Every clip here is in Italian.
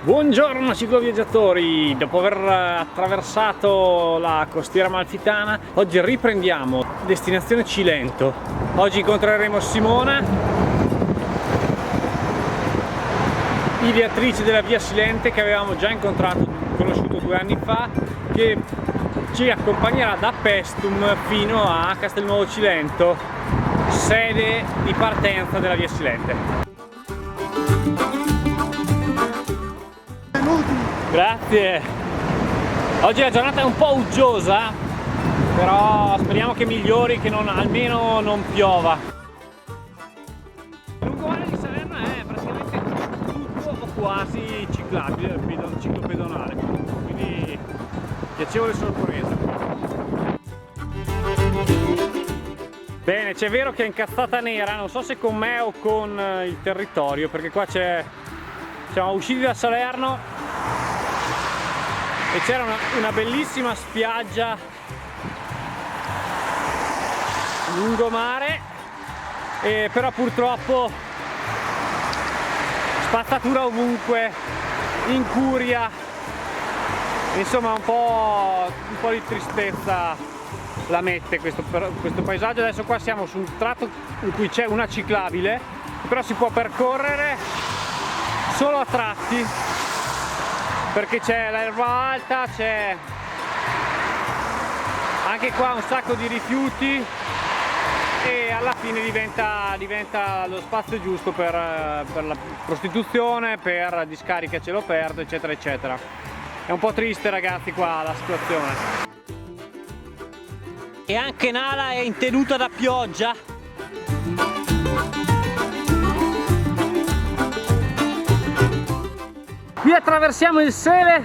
Buongiorno cicloviaggiatori, dopo aver attraversato la costiera amalfitana, oggi riprendiamo destinazione Cilento. Oggi incontreremo Simona, ideatrice della Via Silente, che avevamo già conosciuto 2 anni fa, che ci accompagnerà da Paestum fino a Castelnuovo Cilento, sede di partenza della Via Silente. Grazie. Oggi la giornata è un po' uggiosa, però speriamo che migliori, che almeno non piova. Il lungomare di Salerno è praticamente tutto o quasi ciclabile, ciclopedonale, quindi piacevole sorpresa. Bene, c'è vero che è incazzata nera, non so se con me o con il territorio, perché qua siamo usciti da Salerno e c'era una bellissima spiaggia lungomare, però purtroppo spazzatura ovunque, incuria, insomma un po' di tristezza la mette questo paesaggio. Adesso qua siamo su un tratto in cui c'è una ciclabile, però si può percorrere solo a tratti, perché c'è l'erba alta, c'è anche qua un sacco di rifiuti e alla fine diventa lo spazio giusto per la prostituzione, per discariche a cielo aperto, eccetera eccetera. È un po' triste, ragazzi, qua la situazione. E anche Nala è in tenuta da pioggia. Qui attraversiamo il Sele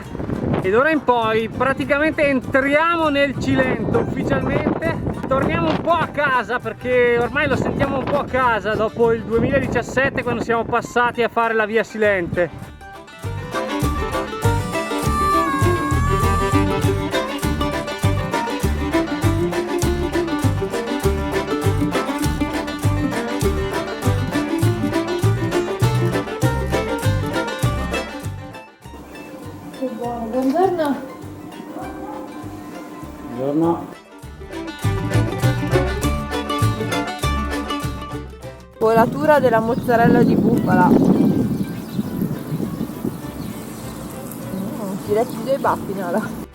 e d'ora in poi praticamente entriamo nel Cilento ufficialmente. Torniamo un po' a casa, perché ormai lo sentiamo un po' a casa dopo il 2017, quando siamo passati a fare la Via Silente. Che buono, buongiorno. Buongiorno. Volatura della mozzarella di bufala. Diretti dai baffi, Nala.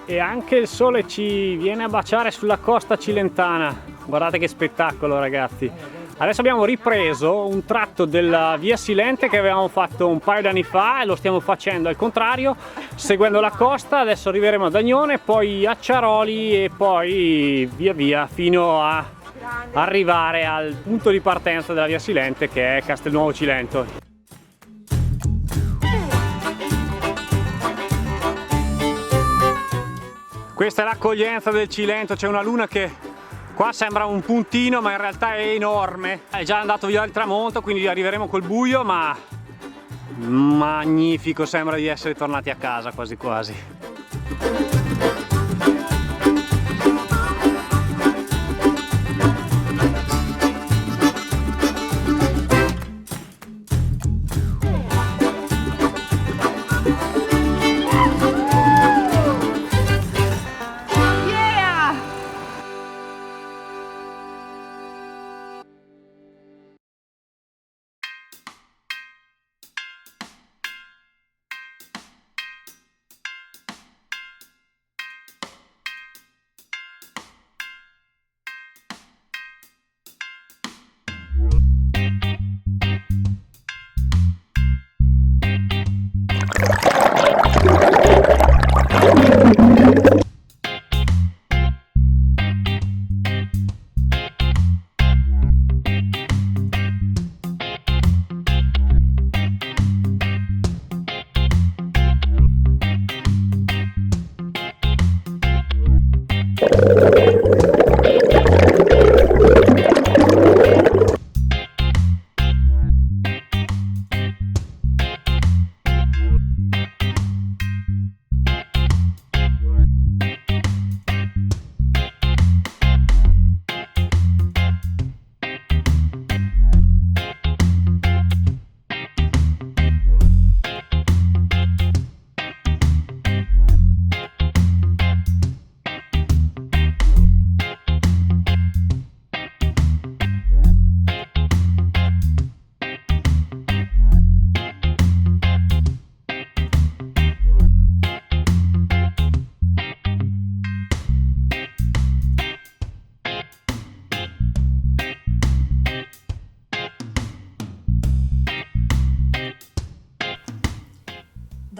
E anche il sole ci viene a baciare sulla costa cilentana. Guardate che spettacolo, ragazzi. Adesso abbiamo ripreso un tratto della Via Silente che avevamo fatto un paio d'anni fa e lo stiamo facendo al contrario, seguendo la costa. Adesso arriveremo ad Agnone, poi a Ciaroli e poi via via fino a arrivare al punto di partenza della Via Silente, che è Castelnuovo Cilento. Questa è l'accoglienza del Cilento, c'è una luna che qua sembra un puntino ma in realtà è enorme. È già andato via il tramonto, quindi arriveremo col buio, ma magnifico, sembra di essere tornati a casa quasi quasi.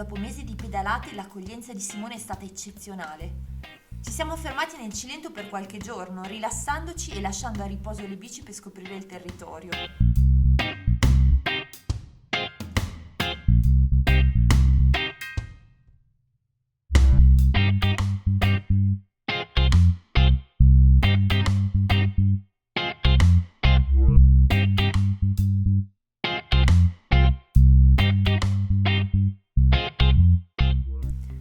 Dopo mesi di pedalate l'accoglienza di Simone è stata eccezionale. Ci siamo fermati nel Cilento per qualche giorno, rilassandoci e lasciando a riposo le bici per scoprire il territorio.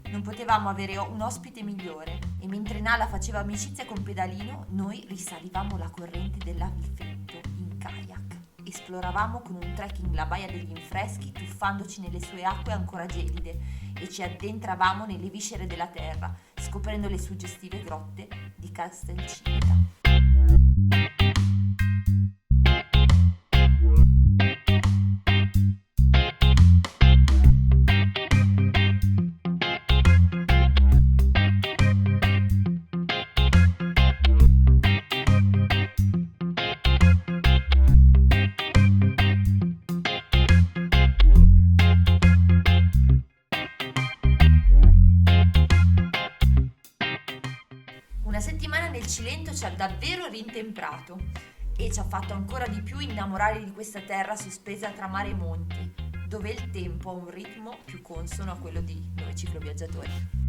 Non potevamo avere un ospite migliore e mentre Nala faceva amicizia con Pedalino, noi risalivamo la corrente dell'Avifetto in kayak. Esploravamo con un trekking la baia degli Infreschi, tuffandoci nelle sue acque ancora gelide e ci addentravamo nelle viscere della terra, scoprendo le suggestive grotte di Castelcivita. Una settimana nel Cilento ci ha davvero rintemprato e ci ha fatto ancora di più innamorare di questa terra sospesa tra mare e monti, dove il tempo ha un ritmo più consono a quello di noi cicloviaggiatori.